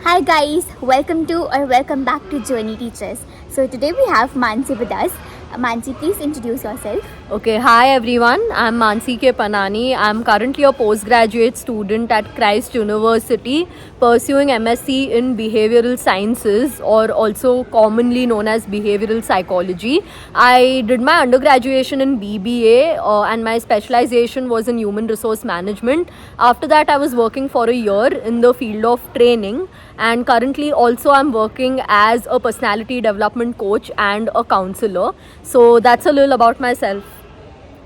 Hi guys, welcome back to Journey Teachers. So today we have Mansi with us. Mansi, please introduce yourself. Okay, hi everyone. I'm Mansi K. Panani. I'm currently a postgraduate student at Christ University pursuing MSc in Behavioral Sciences, or also commonly known as Behavioral Psychology. I did my undergraduation in BBA and my specialization was in Human Resource Management. After that, I was working for a year in the field of training, and currently also I'm working as a personality development coach and a counselor. So that's a little about myself.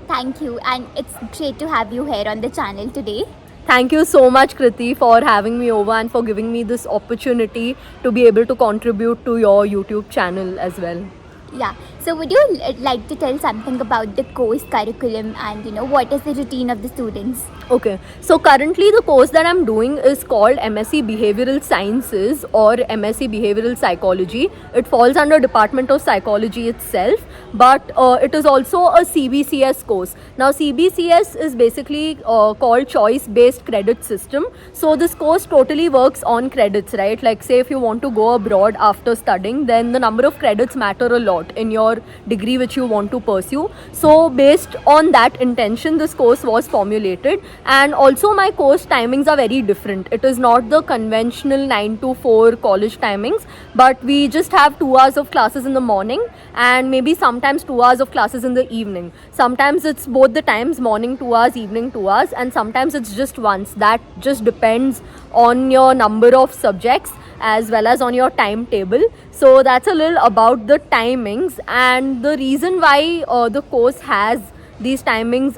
Thank you, and it's great to have you here on the channel today. Thank you so much, Kriti, for having me over and for giving me this opportunity to be able to contribute to your YouTube channel as well. Yeah. So would you like to tell something about the course curriculum and what is the routine of the students? Okay, so currently the course that I'm doing is called MSc Behavioral Sciences or MSc Behavioral Psychology. It falls under Department of Psychology itself, but it is also a CBCS course. Now CBCS is basically called Choice Based Credit System. So this course totally works on credits, right? Like say if you want to go abroad after studying, then the number of credits matter a lot in your degree which you want to pursue. So based on that intention, this course was formulated. And also my course timings are very different. It is not the conventional 9 to 4 college timings, but we just have 2 hours of classes in the morning and maybe sometimes 2 hours of classes in the evening. Sometimes it's both the times, morning 2 hours, evening 2 hours, and sometimes it's just once. That just depends on your number of subjects as well as on your timetable. So that's a little about the timings, and the reason why the course has these timings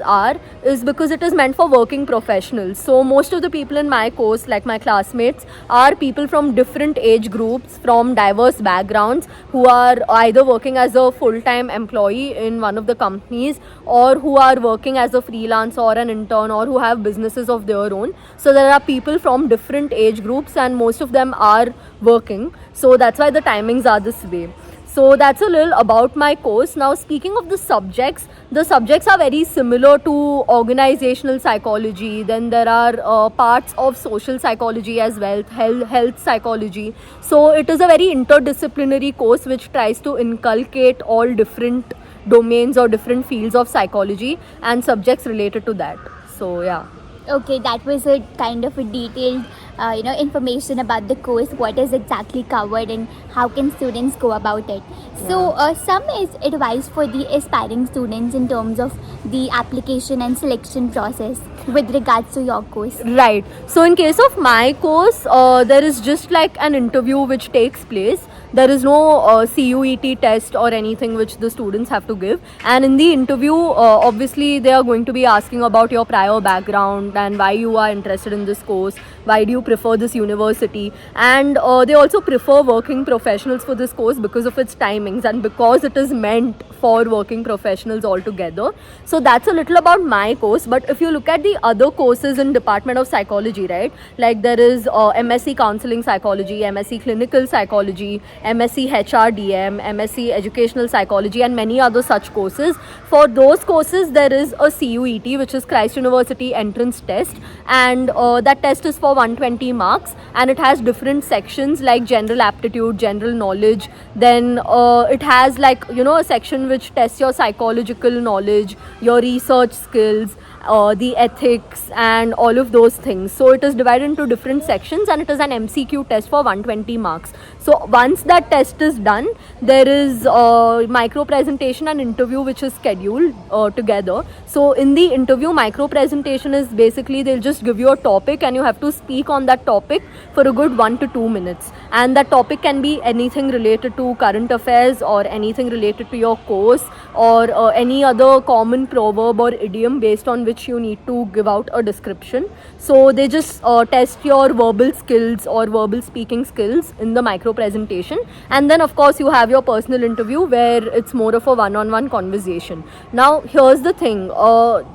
is because it is meant for working professionals. So most of the people in my course, like my classmates, are people from different age groups, from diverse backgrounds, who are either working as a full-time employee in one of the companies, or who are working as a freelancer or an intern, or who have businesses of their own. So there are people from different age groups and most of them are working. So that's why the timings are this way. So that's a little about my course. Now speaking of the subjects are very similar to organizational psychology. Then there are parts of social psychology as well, health psychology. So it is a very interdisciplinary course which tries to inculcate all different domains or different fields of psychology and subjects related to that. So yeah. Okay, that was a kind of a detailed, information about the course, what is exactly covered and how can students go about it. So, some is advice for the aspiring students in terms of the application and selection process with regards to your course. Right. So in case of my course, there is just like an interview which takes place. There is no CUET test or anything which the students have to give. And in the interview, obviously they are going to be asking about your prior background and why you are interested in this course, why do you prefer this university. And they also prefer working professionals for this course because of its timings and because it is meant for working professionals altogether. So that's a little about my course. But if you look at the other courses in Department of Psychology, right, like there is MSc Counseling Psychology, MSc Clinical Psychology, MSc HRDM, MSc Educational Psychology, and many other such courses. For those courses, there is a CUET, which is Christ University Entrance Test, and that test is for 120 marks, and it has different sections like general aptitude, general knowledge. Then it has like a section which tests your psychological knowledge, your research skills, the ethics and all of those things. So it is divided into different sections and it is an MCQ test for 120 marks. So once that test is done, there is micro presentation and interview which is scheduled together. So in the interview, micro presentation is basically they'll just give you a topic and you have to speak on that topic for a good 1 to 2 minutes. And that topic can be anything related to current affairs or anything related to your course or any other common proverb or idiom based on which you need to give out a description. So they just test your verbal skills or verbal speaking skills in the micro presentation, and then of course you have your personal interview where it's more of a one-on-one conversation. Now here's the thing,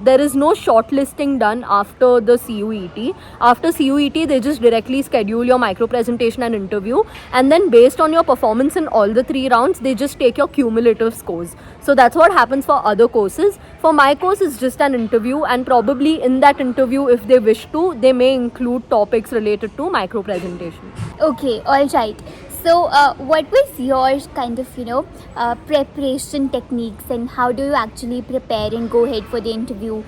there is no shortlisting done after the CUET. After CUET CUET, they just directly schedule your micro presentation and interview, and then based on your performance in all the 3 rounds, they just take your cumulative scores. So that's what happens for other courses. For my course, it's just an interview, and probably in that interview, if they wish to, they may include topics related to micro presentation. Okay, all right. So, what was your kind of, preparation techniques, and how do you actually prepare and go ahead for the interview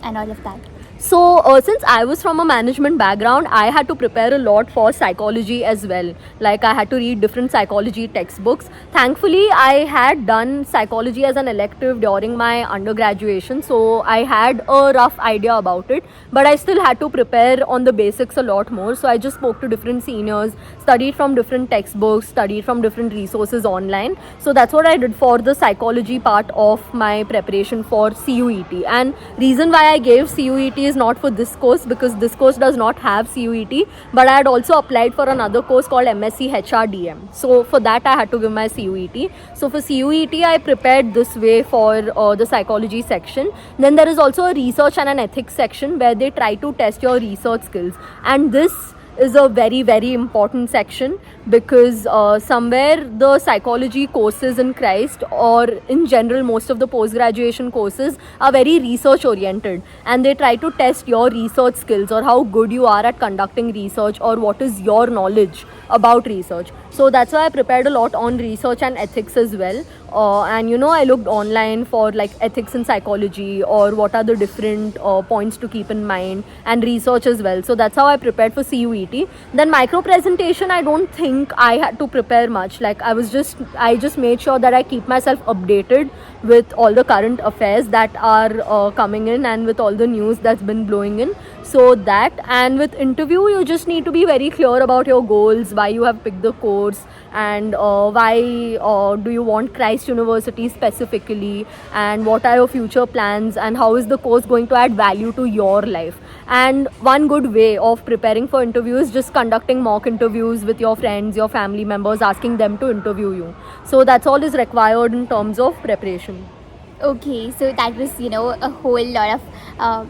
and all of that? So, since I was from a management background, I had to prepare a lot for psychology as well. Like, I had to read different psychology textbooks. Thankfully, I had done psychology as an elective during my undergraduation, so I had a rough idea about it. But I still had to prepare on the basics a lot more. So, I just spoke to different seniors, studied from different textbooks, studied from different resources online. So, that's what I did for the psychology part of my preparation for CUET. And reason why I gave CUET is not for this course, because this course does not have CUET, but I had also applied for another course called MSc HRDM. So for that I had to give my CUET. So for CUET I prepared this way for the psychology section. Then there is also a research and an ethics section where they try to test your research skills, and this is a very, very important section, because somewhere the psychology courses in Christ, or in general most of the post-graduation courses, are very research oriented, and they try to test your research skills, or how good you are at conducting research, or what is your knowledge about research. So that's why I prepared a lot on research and ethics as well. And I looked online for like ethics in psychology, or what are the different points to keep in mind, and research as well. So that's how I prepared for CUET. Then micro presentation, I don't think I had to prepare much. Like I just made sure that I keep myself updated with all the current affairs that are coming in, and with all the news that's been blowing in. So that, and with interview, you just need to be very clear about your goals, why you have picked the course, and why do you want Christ University specifically, and what are your future plans, and how is the course going to add value to your life. And one good way of preparing for interviews is just conducting mock interviews with your friends, your family members, asking them to interview you. So that's all is required in terms of preparation. Okay, so that was, a whole lot of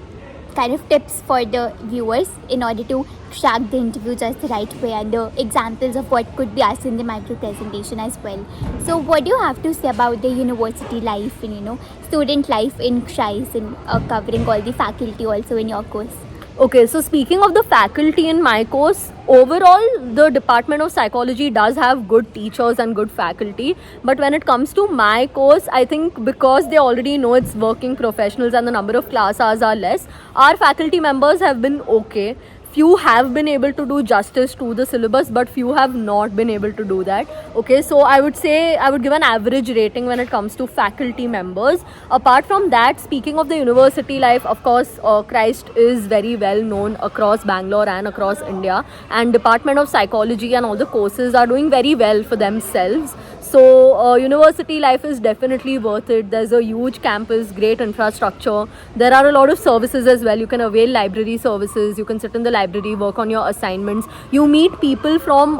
kind of tips for the viewers in order to track the interview just the right way, and the examples of what could be asked in the micro presentation as well. So what do you have to say about the university life and, student life in Christ, and covering all the faculty also in your course? Okay, so speaking of the faculty in my course, overall the Department of Psychology does have good teachers and good faculty. But when it comes to my course, I think because they already know it's working professionals and the number of class hours are less, our faculty members have been okay. Few have been able to do justice to the syllabus, but few have not been able to do that. Okay, so I would say I would give an average rating when it comes to faculty members. Apart from that, speaking of the university life, of course, Christ is very well known across Bangalore and across India, and Department of Psychology and all the courses are doing very well for themselves. So university life is definitely worth it. There's a huge campus, great infrastructure. There are a lot of services as well. You can avail library services. You can sit in the library, work on your assignments. You meet people from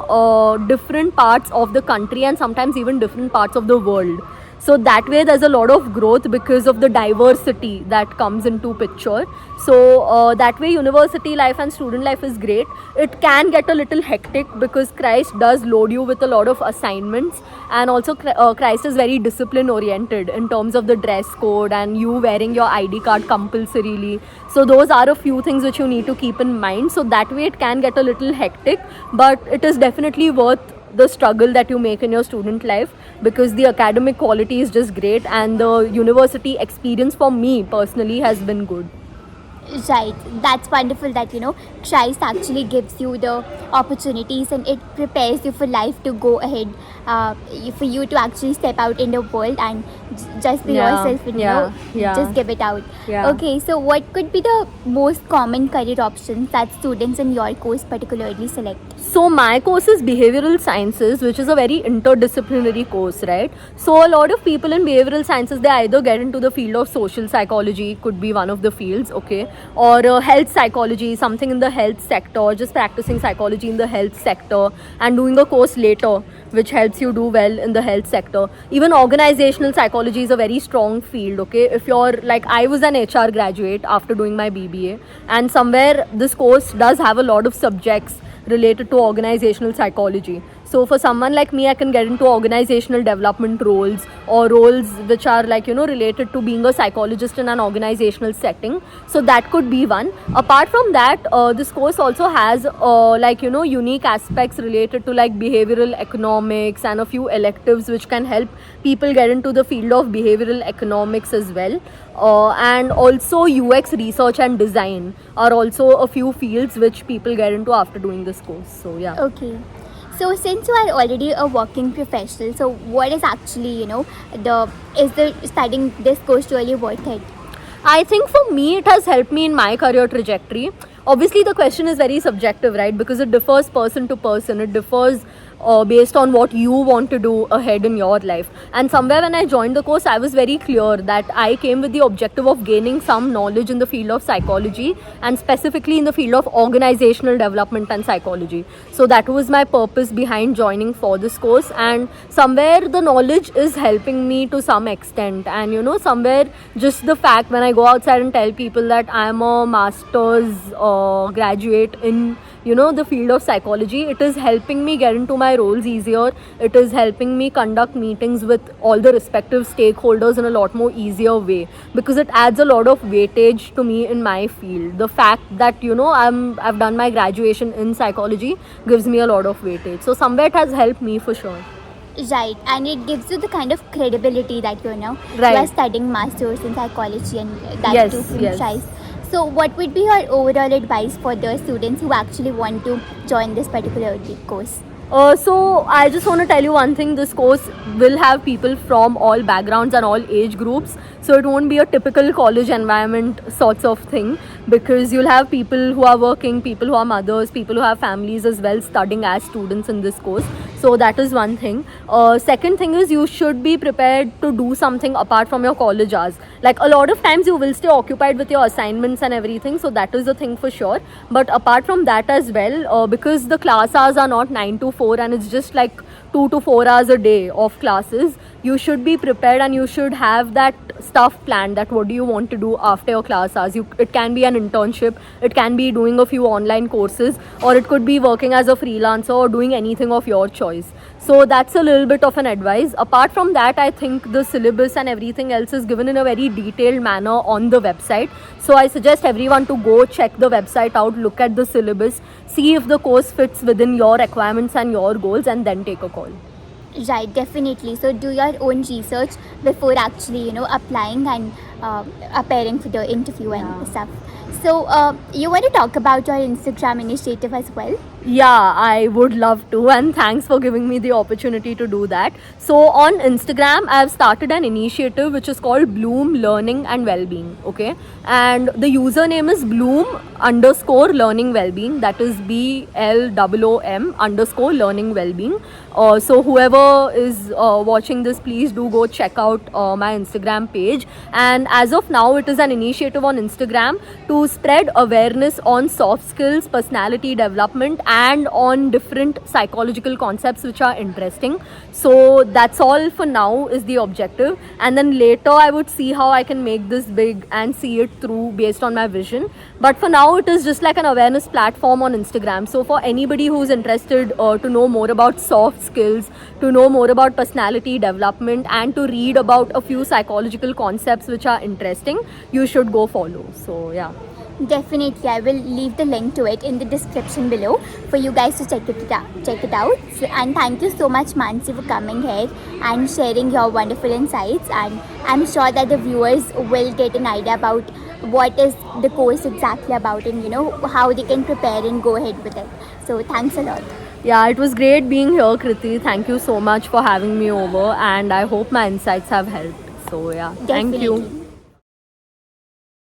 different parts of the country, and sometimes even different parts of the world. So that way there's a lot of growth because of the diversity that comes into picture. So that way university life and student life is great. It can get a little hectic because Christ does load you with a lot of assignments, and also Christ is very discipline oriented in terms of the dress code and you wearing your ID card compulsorily. So those are a few things which you need to keep in mind. So that way it can get a little hectic, but it is definitely worth the struggle that you make in your student life, because the academic quality is just great, and the university experience for me personally has been good. Right, that's wonderful that Christ actually gives you the opportunities, and it prepares you for life to go ahead, for you to actually step out in the world and just be yourself and just give it out. Okay, so what could be the most common career options that students in your course particularly select? So my course is behavioral sciences, which is a very interdisciplinary course, right? So a lot of people in behavioral sciences, they either get into the field of social psychology, could be one of the fields, okay, or health psychology, something in the health sector, or just practicing psychology in the health sector and doing a course later which helps you do well in the health sector. Even organizational psychology is a very strong field, okay? If you're like, I was an HR graduate after doing my BBA, and somewhere this course does have a lot of subjects related to organizational psychology. So for someone like me, I can get into organizational development roles, or roles which are like, related to being a psychologist in an organizational setting. So that could be one. Apart from that, this course also has unique aspects related to like behavioral economics and a few electives which can help people get into the field of behavioral economics as well. And also UX research and design are also a few fields which people get into after doing this course. So yeah. Okay. So since you are already a working professional, so what is actually, is the studying this course really worth it? I think for me, it has helped me in my career trajectory. Obviously, the question is very subjective, right? Because it differs person to person. It differs based on what you want to do ahead in your life. And somewhere when I joined the course, I was very clear that I came with the objective of gaining some knowledge in the field of psychology, and specifically in the field of organizational development and psychology. So that was my purpose behind joining for this course. And somewhere the knowledge is helping me to some extent. And somewhere just the fact when I go outside and tell people that I am a master's graduate in the field of psychology, it is helping me get into my roles easier. It is helping me conduct meetings with all the respective stakeholders in a lot more easier way, because it adds a lot of weightage to me in my field. The fact that I've done my graduation in psychology gives me a lot of weightage. So somewhere it has helped me for sure. Right, and it gives you the kind of credibility that Right. you are studying masters in psychology, and that Yes, too from yes. Chice. So what would be your overall advice for the students who actually want to join this particular course? So I just want to tell you one thing. This course will have people from all backgrounds and all age groups. So it won't be a typical college environment sorts of thing, because you'll have people who are working, people who are mothers, people who have families as well studying as students in this course. So that is one thing. Second thing is, you should be prepared to do something apart from your college hours. Like a lot of times you will stay occupied with your assignments and everything. So that is the thing for sure. But apart from that as well, because the class hours are not 9 to 4 and it's just like 2 to 4 hours a day of classes, you should be prepared and you should have that stuff planned, that what do you want to do after your class hours. It can be an internship, it can be doing a few online courses, or it could be working as a freelancer or doing anything of your choice. So that's a little bit of an advice. Apart from that, I think the syllabus and everything else is given in a very detailed manner on the website. So I suggest everyone to go check the website out, look at the syllabus, see if the course fits within your requirements and your goals, and then take a call. Right, definitely. So do your own research before actually, applying and appearing for the interview and stuff. So you want to talk about your Instagram initiative as well? Yeah, I would love to, and thanks for giving me the opportunity to do that. So on Instagram, I've started an initiative which is called Bloom Learning and Wellbeing. Okay, and the username is Bloom_Learning Wellbeing. That is BLOOM_Learning Wellbeing. So whoever is watching this, please do go check out my Instagram page. And as of now, it is an initiative on Instagram to spread awareness on soft skills, personality development, and on different psychological concepts which are interesting. So that's all for now is the objective, and then later I would see how I can make this big and see it through based on my vision. But for now, it is just like an awareness platform on Instagram. So for anybody who's interested to know more about soft skills, to know more about personality development, and to read about a few psychological concepts which are interesting, you should go follow. So yeah. Definitely, I will leave the link to it in the description below for you guys to check it out. So, and thank you so much, Mansi, for coming here and sharing your wonderful insights. And I'm sure that the viewers will get an idea about what is the course exactly about, and how they can prepare and go ahead with it. So thanks a lot. Yeah, it was great being here, Kriti. Thank you so much for having me over, and I hope my insights have helped. So yeah, thank you. Definitely.